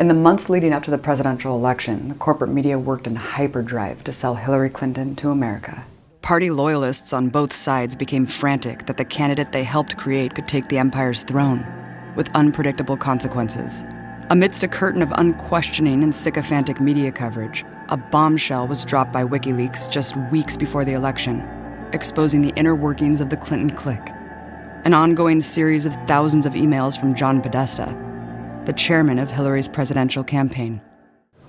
In the months leading up to the presidential election, the corporate media worked in hyperdrive to sell Hillary Clinton to America. Party loyalists on both sides became frantic that the candidate they helped create could take the empire's throne, with unpredictable consequences. Amidst a curtain of unquestioning and sycophantic media coverage, a bombshell was dropped by WikiLeaks just weeks before the election, exposing the inner workings of the Clinton clique. An ongoing series of thousands of emails from John Podesta, the chairman of Hillary's presidential campaign.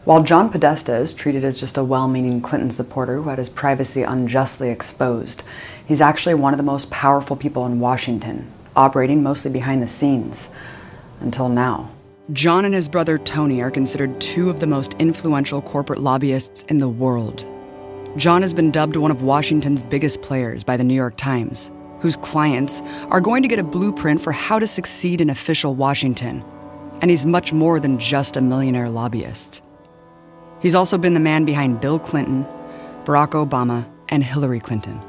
While John Podesta is treated as just a well-meaning Clinton supporter who had his privacy unjustly exposed, he's actually one of the most powerful people in Washington, operating mostly behind the scenes. Until now. John and his brother Tony are considered two of the most influential corporate lobbyists in the world. John has been dubbed one of Washington's biggest players by the New York Times, whose clients are going to get a blueprint for how to succeed in official Washington. And he's much more than just a millionaire lobbyist. He's also been the man behind Bill Clinton, Barack Obama, and Hillary Clinton.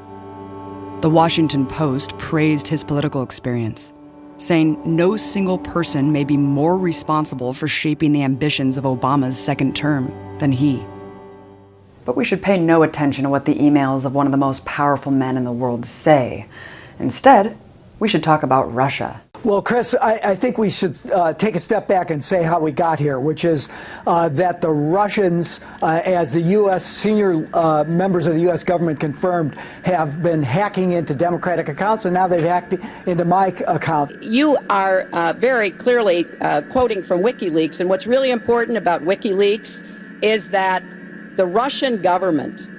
The Washington Post praised his political experience, saying no single person may be more responsible for shaping the ambitions of Obama's second term than he. But we should pay no attention to what the emails of one of the most powerful men in the world say. Instead, we should talk about Russia. Well, Chris, I think we should take a step back and say how we got here, which is that the Russians, as the U.S. senior members of the U.S. government confirmed, have been hacking into Democratic accounts, and now they've hacked into my account. You are very clearly quoting from WikiLeaks, and what's really important about WikiLeaks is that the Russian government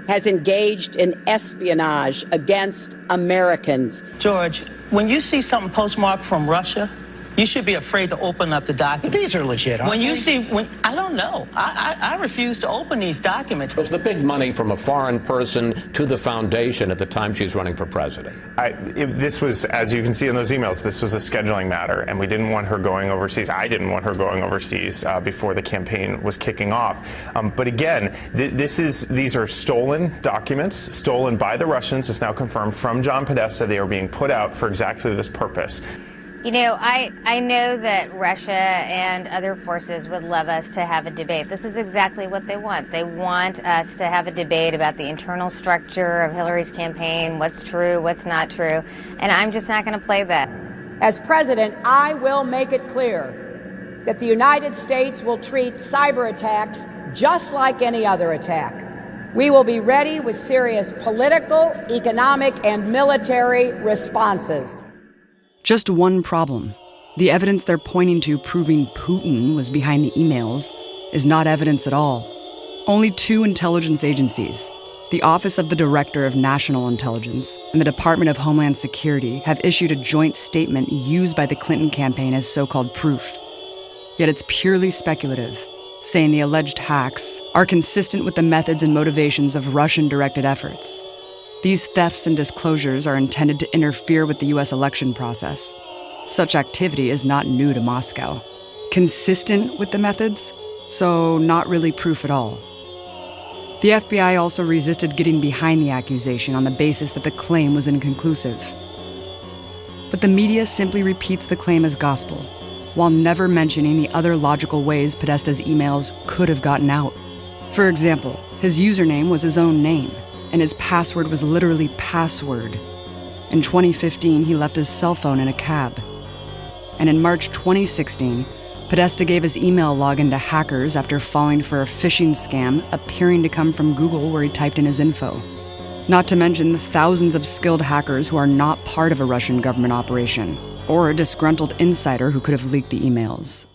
has engaged in espionage against Americans. George, when you see something postmarked from Russia, you should be afraid to open up the document. These are legit, aren't they? I don't know. I refuse to open these documents. It was the big money from a foreign person to the foundation at the time she was running for president. This was, as you can see in those emails, this was a scheduling matter, and we didn't want her going overseas. I didn't want her going overseas before the campaign was kicking off. But again, these are stolen documents, stolen by the Russians. It's now confirmed from John Podesta. They are being put out for exactly this purpose. You know, I know that Russia and other forces would love us to have a debate. This is exactly what they want. They want us to have a debate about the internal structure of Hillary's campaign, what's true, what's not true, and I'm just not going to play that. As president, I will make it clear that the United States will treat cyber attacks just like any other attack. We will be ready with serious political, economic, and military responses. Just one problem. The evidence they're pointing to proving Putin was behind the emails is not evidence at all. Only two intelligence agencies, the Office of the Director of National Intelligence and the Department of Homeland Security, have issued a joint statement used by the Clinton campaign as so-called proof. Yet it's purely speculative, saying the alleged hacks are consistent with the methods and motivations of Russian-directed efforts. These thefts and disclosures are intended to interfere with the U.S. election process. Such activity is not new to Moscow. Consistent with the methods, so not really proof at all. The FBI also resisted getting behind the accusation on the basis that the claim was inconclusive. But the media simply repeats the claim as gospel, while never mentioning the other logical ways Podesta's emails could have gotten out. For example, his username was his own name, and his password was literally password. In 2015, he left his cell phone in a cab. And in March 2016, Podesta gave his email login to hackers after falling for a phishing scam appearing to come from Google where he typed in his info. Not to mention the thousands of skilled hackers who are not part of a Russian government operation, or a disgruntled insider who could have leaked the emails.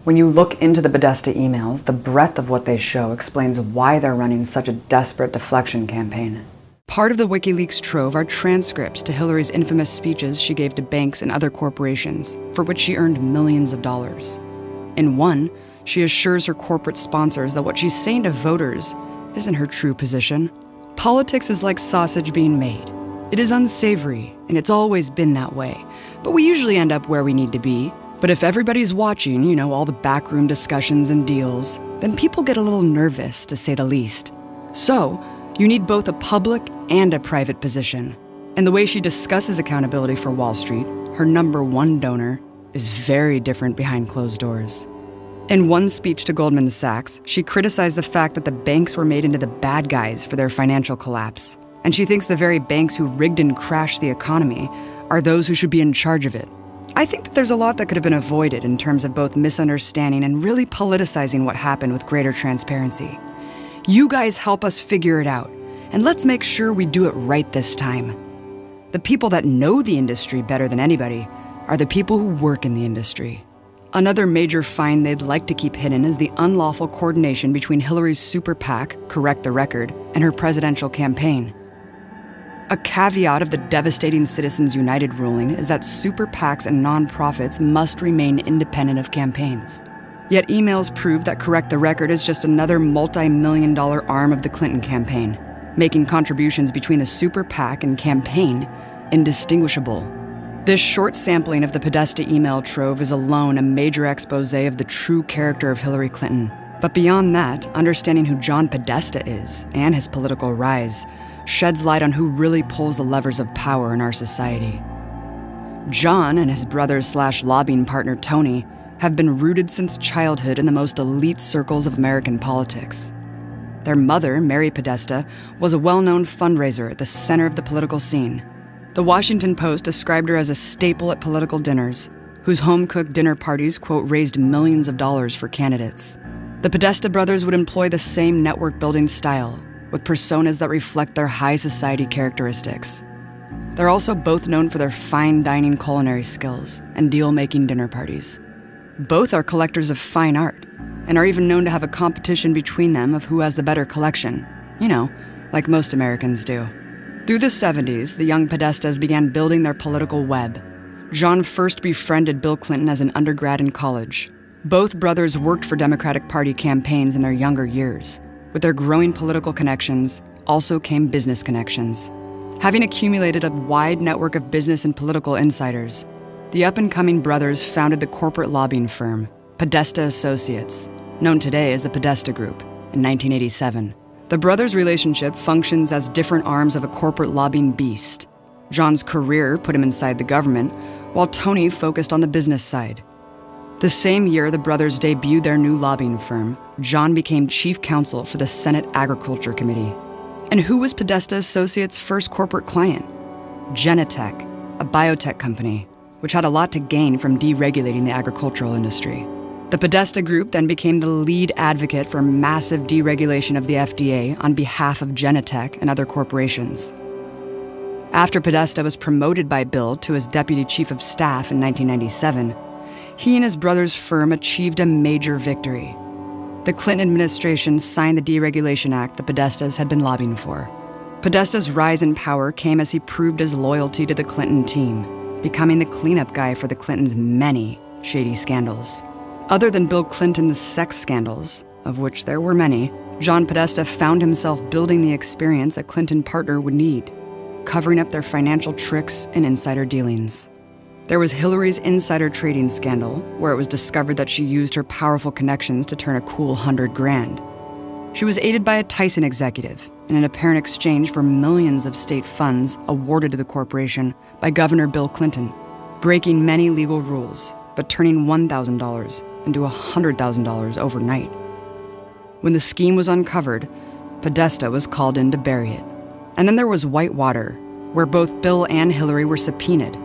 When you look into the Podesta emails, the breadth of what they show explains why they're running such a desperate deflection campaign. Part of the WikiLeaks trove are transcripts to Hillary's infamous speeches she gave to banks and other corporations, for which she earned millions of dollars. In one, she assures her corporate sponsors that what she's saying to voters isn't her true position. Politics is like sausage being made. It is unsavory, and it's always been that way, but we usually end up where we need to be. But if everybody's watching, all the backroom discussions and deals, then people get a little nervous, to say the least. So, you need both a public and a private position. And the way she discusses accountability for Wall Street, her #1 donor, is very different behind closed doors. In one speech to Goldman Sachs, she criticized the fact that the banks were made into the bad guys for their financial collapse. And she thinks the very banks who rigged and crashed the economy are those who should be in charge of it. I think that there's a lot that could have been avoided in terms of both misunderstanding and really politicizing what happened with greater transparency. You guys help us figure it out, and let's make sure we do it right this time. The people that know the industry better than anybody are the people who work in the industry. Another major find they'd like to keep hidden is the unlawful coordination between Hillary's super PAC, Correct the Record, and her presidential campaign. A caveat of the devastating Citizens United ruling is that super PACs and nonprofits must remain independent of campaigns. Yet emails prove that Correct the Record is just another multi-million-dollar arm of the Clinton campaign, making contributions between the super PAC and campaign indistinguishable. This short sampling of the Podesta email trove is alone a major expose of the true character of Hillary Clinton. But beyond that, understanding who John Podesta is and his political rise sheds light on who really pulls the levers of power in our society. John and his brother/lobbying partner Tony have been rooted since childhood in the most elite circles of American politics. Their mother, Mary Podesta, was a well-known fundraiser at the center of the political scene. The Washington Post described her as a staple at political dinners, whose home-cooked dinner parties, quote, raised millions of dollars for candidates. The Podesta brothers would employ the same network-building style, with personas that reflect their high society characteristics. They're also both known for their fine dining culinary skills and deal-making dinner parties. Both are collectors of fine art, and are even known to have a competition between them of who has the better collection. You know, like most Americans do. Through the 70s, the young Podestas began building their political web. John first befriended Bill Clinton as an undergrad in college. Both brothers worked for Democratic Party campaigns in their younger years. With their growing political connections, also came business connections. Having accumulated a wide network of business and political insiders, the up-and-coming brothers founded the corporate lobbying firm, Podesta Associates, known today as the Podesta Group, in 1987. The brothers' relationship functions as different arms of a corporate lobbying beast. John's career put him inside the government, while Tony focused on the business side. The same year the brothers debuted their new lobbying firm, John became chief counsel for the Senate Agriculture Committee. And who was Podesta Associates' first corporate client? Genentech, a biotech company, which had a lot to gain from deregulating the agricultural industry. The Podesta Group then became the lead advocate for massive deregulation of the FDA on behalf of Genentech and other corporations. After Podesta was promoted by Bill to his deputy chief of staff in 1997, he and his brother's firm achieved a major victory. The Clinton administration signed the Deregulation Act the Podestas had been lobbying for. Podesta's rise in power came as he proved his loyalty to the Clinton team, becoming the cleanup guy for the Clintons' many shady scandals. Other than Bill Clinton's sex scandals, of which there were many, John Podesta found himself building the experience a Clinton partner would need, covering up their financial tricks and insider dealings. There was Hillary's insider trading scandal, where it was discovered that she used her powerful connections to turn a cool $100,000. She was aided by a Tyson executive in an apparent exchange for millions of state funds awarded to the corporation by Governor Bill Clinton, breaking many legal rules, but turning $1,000 into $100,000 overnight. When the scheme was uncovered, Podesta was called in to bury it. And then there was Whitewater, where both Bill and Hillary were subpoenaed.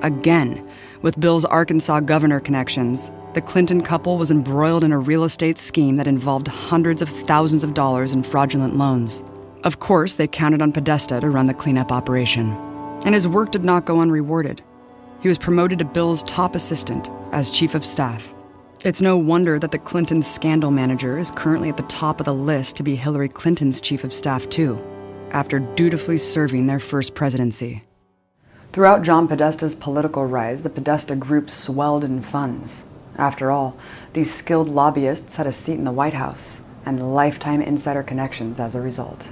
Again, with Bill's Arkansas governor connections, the Clinton couple was embroiled in a real estate scheme that involved hundreds of thousands of dollars in fraudulent loans. Of course, they counted on Podesta to run the cleanup operation. And his work did not go unrewarded. He was promoted to Bill's top assistant as chief of staff. It's no wonder that the Clinton scandal manager is currently at the top of the list to be Hillary Clinton's chief of staff too, after dutifully serving their first presidency. Throughout John Podesta's political rise, the Podesta Group swelled in funds. After all, these skilled lobbyists had a seat in the White House and lifetime insider connections as a result.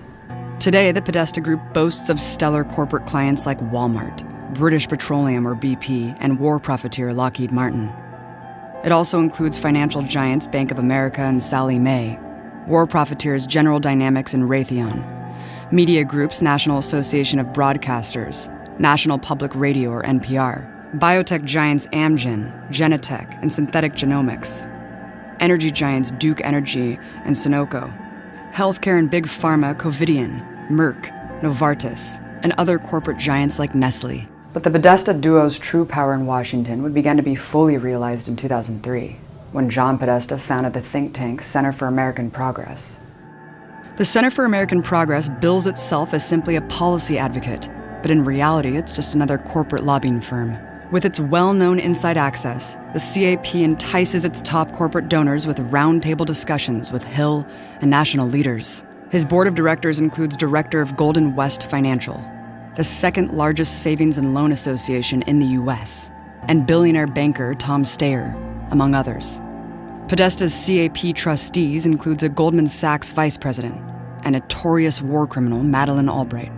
Today, the Podesta Group boasts of stellar corporate clients like Walmart, British Petroleum or BP, and war profiteer Lockheed Martin. It also includes financial giants Bank of America and Sallie Mae, war profiteers General Dynamics and Raytheon, media groups National Association of Broadcasters, National Public Radio or NPR, biotech giants Amgen, Genentech, and Synthetic Genomics. energy giants Duke Energy and Sunoco, healthcare and big pharma Covidien, Merck, Novartis, and other corporate giants like Nestle. But the Podesta duo's true power in Washington would begin to be fully realized in 2003, when John Podesta founded the think tank Center for American Progress. The Center for American Progress bills itself as simply a policy advocate, but in reality, it's just another corporate lobbying firm. With its well-known inside access, the CAP entices its top corporate donors with roundtable discussions with Hill and national leaders. His board of directors includes director of Golden West Financial, the second largest savings and loan association in the U.S., and billionaire banker Tom Steyer, among others. Podesta's CAP trustees includes a Goldman Sachs vice president and notorious war criminal Madeleine Albright.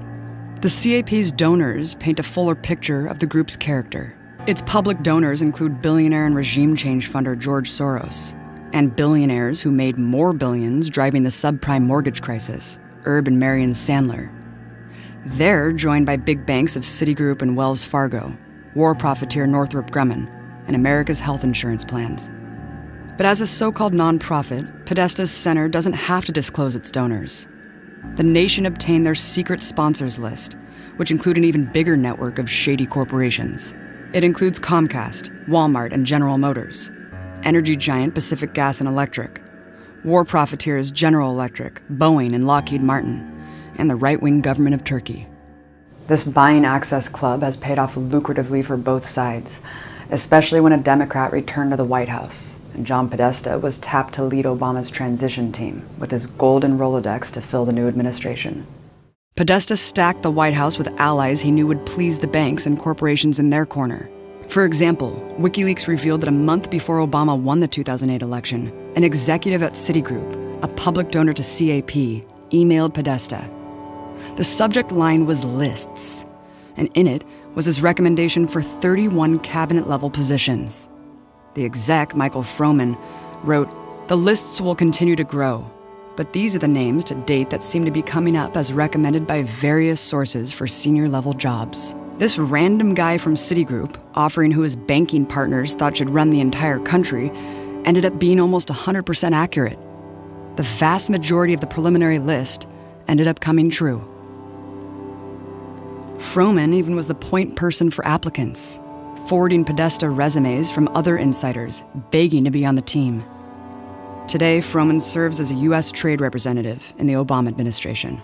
The CAP's donors paint a fuller picture of the group's character. Its public donors include billionaire and regime change funder George Soros, and billionaires who made more billions driving the subprime mortgage crisis, Herb and Marion Sandler. They're joined by big banks of Citigroup and Wells Fargo, war profiteer Northrop Grumman, and America's health insurance plans. But as a so-called nonprofit, Podesta's center doesn't have to disclose its donors. The nation obtained their secret sponsors list, which include an even bigger network of shady corporations. It includes Comcast, Walmart, and General Motors, energy giant Pacific Gas and Electric, war profiteers General Electric, Boeing, and Lockheed Martin, and the right-wing government of Turkey. This buying access club has paid off lucratively for both sides, especially when a Democrat returned to the White House, and John Podesta was tapped to lead Obama's transition team with his golden Rolodex to fill the new administration. Podesta stacked the White House with allies he knew would please the banks and corporations in their corner. For example, WikiLeaks revealed that a month before Obama won the 2008 election, an executive at Citigroup, a public donor to CAP, emailed Podesta. The subject line was lists, and in it was his recommendation for 31 cabinet-level positions. The exec, Michael Froman, wrote, "The lists will continue to grow, but these are the names to date that seem to be coming up as recommended by various sources for senior-level jobs." This random guy from Citigroup, offering who his banking partners thought should run the entire country, ended up being almost 100% accurate. The vast majority of the preliminary list ended up coming true. Froman even was the point person for applicants, forwarding Podesta resumes from other insiders, begging to be on the team. Today, Froman serves as a U.S. trade representative in the Obama administration.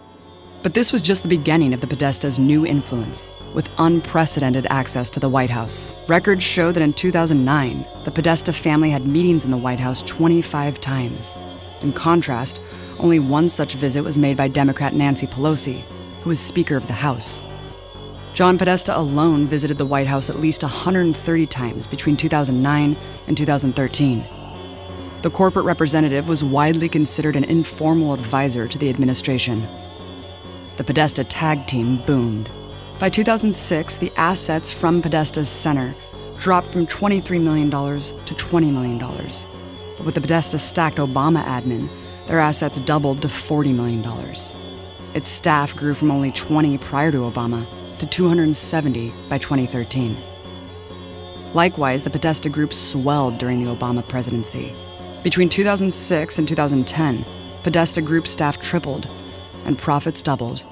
But this was just the beginning of the Podesta's new influence, with unprecedented access to the White House. Records show that in 2009, the Podesta family had meetings in the White House 25 times. In contrast, only one such visit was made by Democrat Nancy Pelosi, who was Speaker of the House. John Podesta alone visited the White House at least 130 times between 2009 and 2013. The corporate representative was widely considered an informal advisor to the administration. The Podesta tag team boomed. By 2006, the assets from Podesta's center dropped from $23 million to $20 million. But with the Podesta stacked Obama admin, their assets doubled to $40 million. Its staff grew from only 20 prior to Obama to 270 by 2013. Likewise, the Podesta Group swelled during the Obama presidency. Between 2006 and 2010, Podesta Group staff tripled and profits doubled.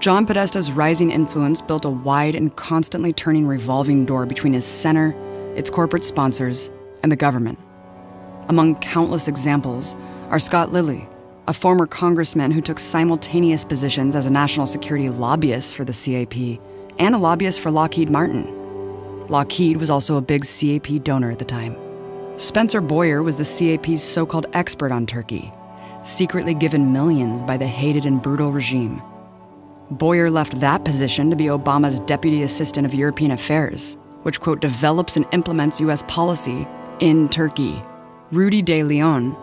John Podesta's rising influence built a wide and constantly turning revolving door between his center, its corporate sponsors, and the government. Among countless examples are Scott Lilly, a former congressman who took simultaneous positions as a national security lobbyist for the CAP and a lobbyist for Lockheed Martin. Lockheed was also a big CAP donor at the time. Spencer Boyer was the CAP's so-called expert on Turkey, secretly given millions by the hated and brutal regime. Boyer left that position to be Obama's Deputy Assistant of European Affairs, which, quote, develops and implements U.S. policy in Turkey. Rudy de Leon,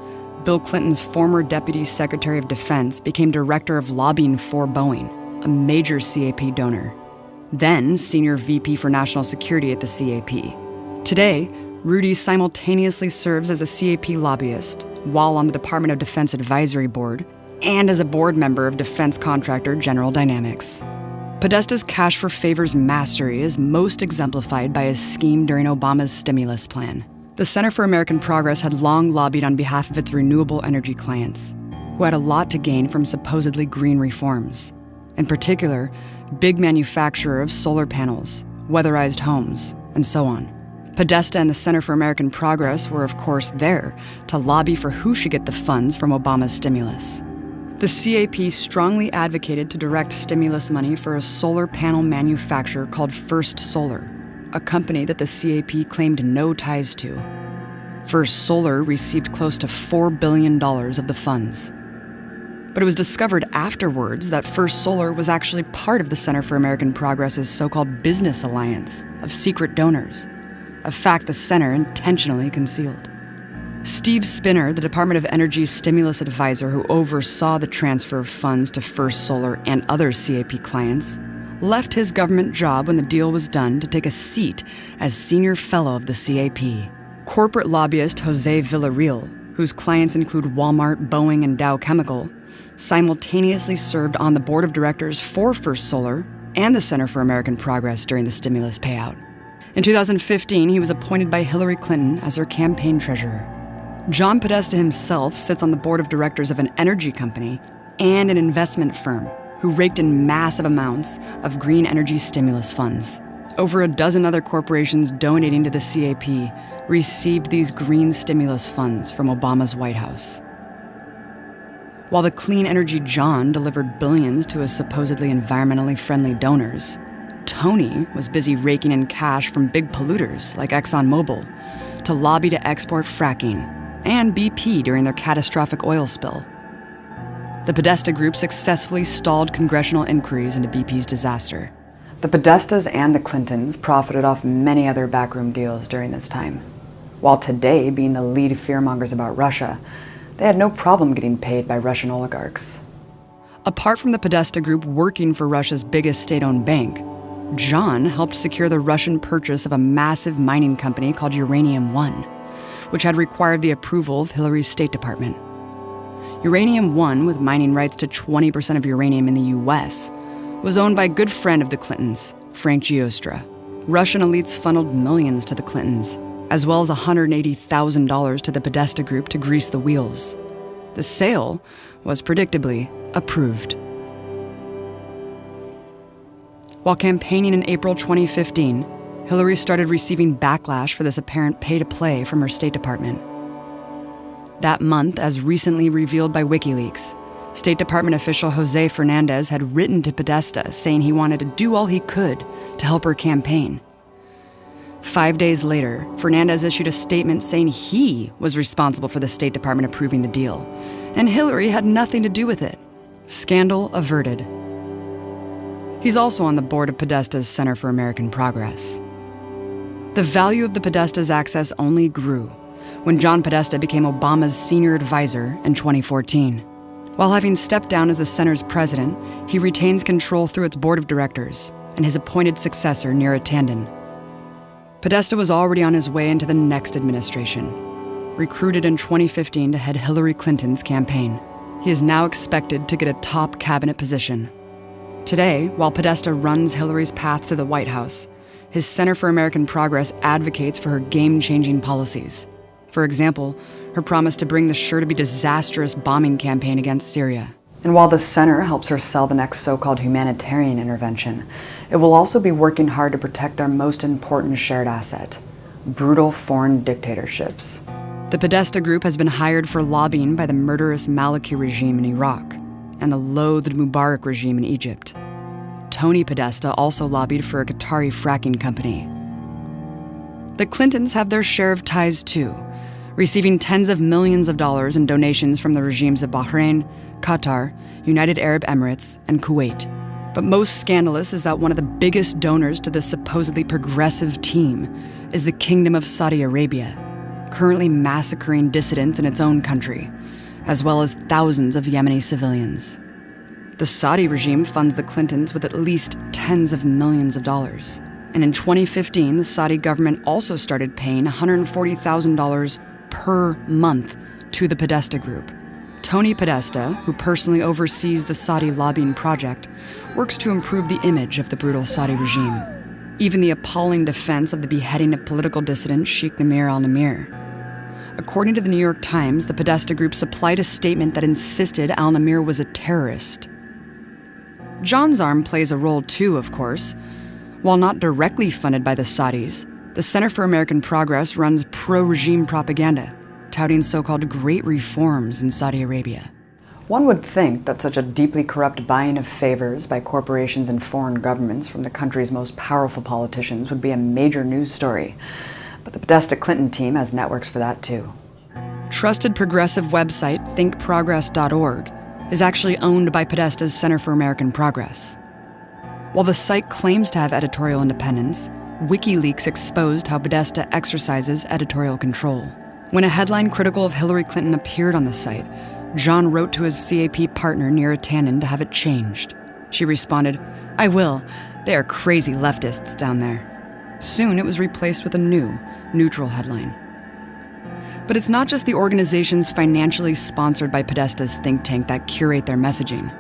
Bill Clinton's former Deputy Secretary of Defense, became Director of Lobbying for Boeing, a major CAP donor, then Senior VP for National Security at the CAP. Today, Rudy simultaneously serves as a CAP lobbyist while on the Department of Defense Advisory Board and as a board member of defense contractor General Dynamics. Podesta's cash for favors mastery is most exemplified by his scheme during Obama's stimulus plan. The Center for American Progress had long lobbied on behalf of its renewable energy clients, who had a lot to gain from supposedly green reforms. In particular, big manufacturer of solar panels, weatherized homes, and so on. Podesta and the Center for American Progress were, of course, there to lobby for who should get the funds from Obama's stimulus. The CAP strongly advocated to direct stimulus money for a solar panel manufacturer called First Solar, a company that the CAP claimed no ties to. First Solar received close to $4 billion of the funds. But it was discovered afterwards that First Solar was actually part of the Center for American Progress's so-called business alliance of secret donors, a fact the center intentionally concealed. Steve Spinner, the Department of Energy's stimulus advisor who oversaw the transfer of funds to First Solar and other CAP clients, left his government job when the deal was done to take a seat as senior fellow of the CAP. Corporate lobbyist Jose Villarreal, whose clients include Walmart, Boeing, and Dow Chemical, simultaneously served on the board of directors for First Solar and the Center for American Progress during the stimulus payout. In 2015, he was appointed by Hillary Clinton as her campaign treasurer. John Podesta himself sits on the board of directors of an energy company and an investment firm who raked in massive amounts of green energy stimulus funds. Over a dozen other corporations donating to the CAP received these green stimulus funds from Obama's White House. While the Clean Energy John delivered billions to his supposedly environmentally friendly donors, Tony was busy raking in cash from big polluters like ExxonMobil to lobby to export fracking and BP during their catastrophic oil spill. The Podesta Group successfully stalled congressional inquiries into BP's disaster. The Podestas and the Clintons profited off many other backroom deals during this time. While today being the lead fearmongers about Russia, they had no problem getting paid by Russian oligarchs. Apart from the Podesta Group working for Russia's biggest state-owned bank, John helped secure the Russian purchase of a massive mining company called Uranium One, which had required the approval of Hillary's State Department. Uranium One, with mining rights to 20% of uranium in the U.S., was owned by a good friend of the Clintons, Frank Giostra. Russian elites funneled millions to the Clintons, as well as $180,000 to the Podesta Group to grease the wheels. The sale was predictably approved. While campaigning in April 2015, Hillary started receiving backlash for this apparent pay-to-play from her State Department. That month, as recently revealed by WikiLeaks, State Department official Jose Fernandez had written to Podesta saying he wanted to do all he could to help her campaign. 5 days later, Fernandez issued a statement saying he was responsible for the State Department approving the deal, and Hillary had nothing to do with it. Scandal averted. He's also on the board of Podesta's Center for American Progress. The value of the Podesta's access only grew when John Podesta became Obama's senior advisor in 2014. While having stepped down as the center's president, he retains control through its board of directors and his appointed successor, Neera Tanden. Podesta was already on his way into the next administration. Recruited in 2015 to head Hillary Clinton's campaign, he is now expected to get a top cabinet position. Today, while Podesta runs Hillary's path to the White House, his Center for American Progress advocates for her game-changing policies. For example, her promise to bring the sure-to-be disastrous bombing campaign against Syria. And while the center helps her sell the next so-called humanitarian intervention, it will also be working hard to protect their most important shared asset, brutal foreign dictatorships. The Podesta Group has been hired for lobbying by the murderous Maliki regime in Iraq and the loathed Mubarak regime in Egypt. Tony Podesta also lobbied for a Qatari fracking company. The Clintons have their share of ties too, receiving tens of millions of dollars in donations from the regimes of Bahrain, Qatar, United Arab Emirates, and Kuwait. But most scandalous is that one of the biggest donors to this supposedly progressive team is the Kingdom of Saudi Arabia, currently massacring dissidents in its own country, as well as thousands of Yemeni civilians. The Saudi regime funds the Clintons with at least tens of millions of dollars. And in 2015, the Saudi government also started paying $140,000 per month to the Podesta Group. Tony Podesta, who personally oversees the Saudi lobbying project, works to improve the image of the brutal Saudi regime. even the appalling defense of the beheading of political dissident Sheikh Namir al-Nimr. According to the New York Times, the Podesta group supplied a statement that insisted al-Nimr was a terrorist. John's arm plays a role too, of course. While not directly funded by the Saudis, the Center for American Progress runs pro-regime propaganda, touting so-called great reforms in Saudi Arabia. One would think that such a deeply corrupt buying of favors by corporations and foreign governments from the country's most powerful politicians would be a major news story. But the Podesta Clinton team has networks for that too. Trusted progressive website thinkprogress.org is actually owned by Podesta's Center for American Progress. While the site claims to have editorial independence, WikiLeaks exposed how Podesta exercises editorial control. When a headline critical of Hillary Clinton appeared on the site, John wrote to his CAP partner Neera Tannen to have it changed. She responded, "I will. They are crazy leftists down there." Soon it was replaced with a new, neutral headline. But it's not just the organizations financially sponsored by Podesta's think tank that curate their messaging.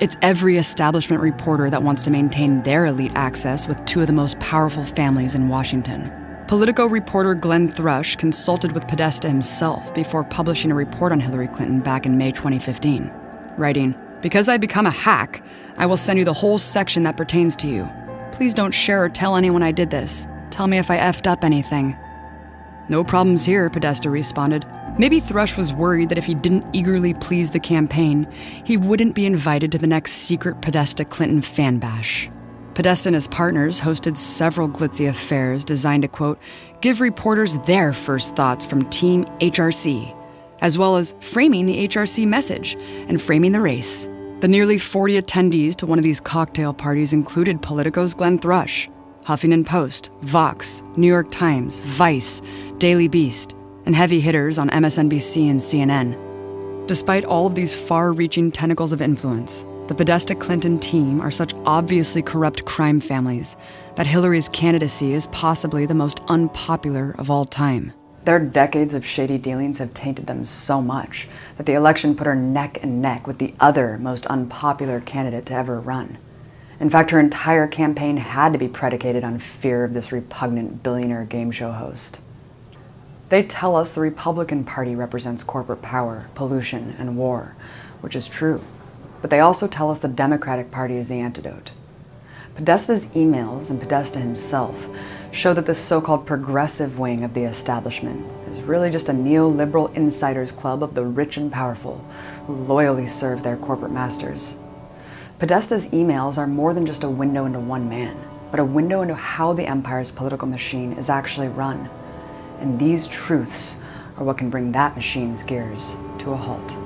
It's every establishment reporter that wants to maintain their elite access with two of the most powerful families in Washington. Politico reporter Glenn Thrush consulted with Podesta himself before publishing a report on Hillary Clinton back in May 2015, writing, "Because I become a hack, I will send you the whole section that pertains to you. Please don't share or tell anyone I did this. Tell me if I effed up anything." "No problems here," Podesta responded. Maybe Thrush was worried that if he didn't eagerly please the campaign, he wouldn't be invited to the next secret Podesta Clinton fan bash. Podesta and his partners hosted several glitzy affairs designed to, quote, give reporters their first thoughts from Team HRC, as well as framing the HRC message and framing the race. The nearly 40 attendees to one of these cocktail parties included Politico's Glenn Thrush, Huffington Post, Vox, New York Times, Vice, Daily Beast, and heavy hitters on MSNBC and CNN. Despite all of these far-reaching tentacles of influence, the Podesta Clinton team are such obviously corrupt crime families that Hillary's candidacy is possibly the most unpopular of all time. Their decades of shady dealings have tainted them so much that the election put her neck and neck with the other most unpopular candidate to ever run. In fact, her entire campaign had to be predicated on fear of this repugnant billionaire game show host. They tell us the Republican Party represents corporate power, pollution, and war, which is true. But they also tell us the Democratic Party is the antidote. Podesta's emails and Podesta himself show that this so-called progressive wing of the establishment is really just a neoliberal insiders club of the rich and powerful who loyally serve their corporate masters. Podesta's emails are more than just a window into one man, but a window into how the empire's political machine is actually run. And these truths are what can bring that machine's gears to a halt.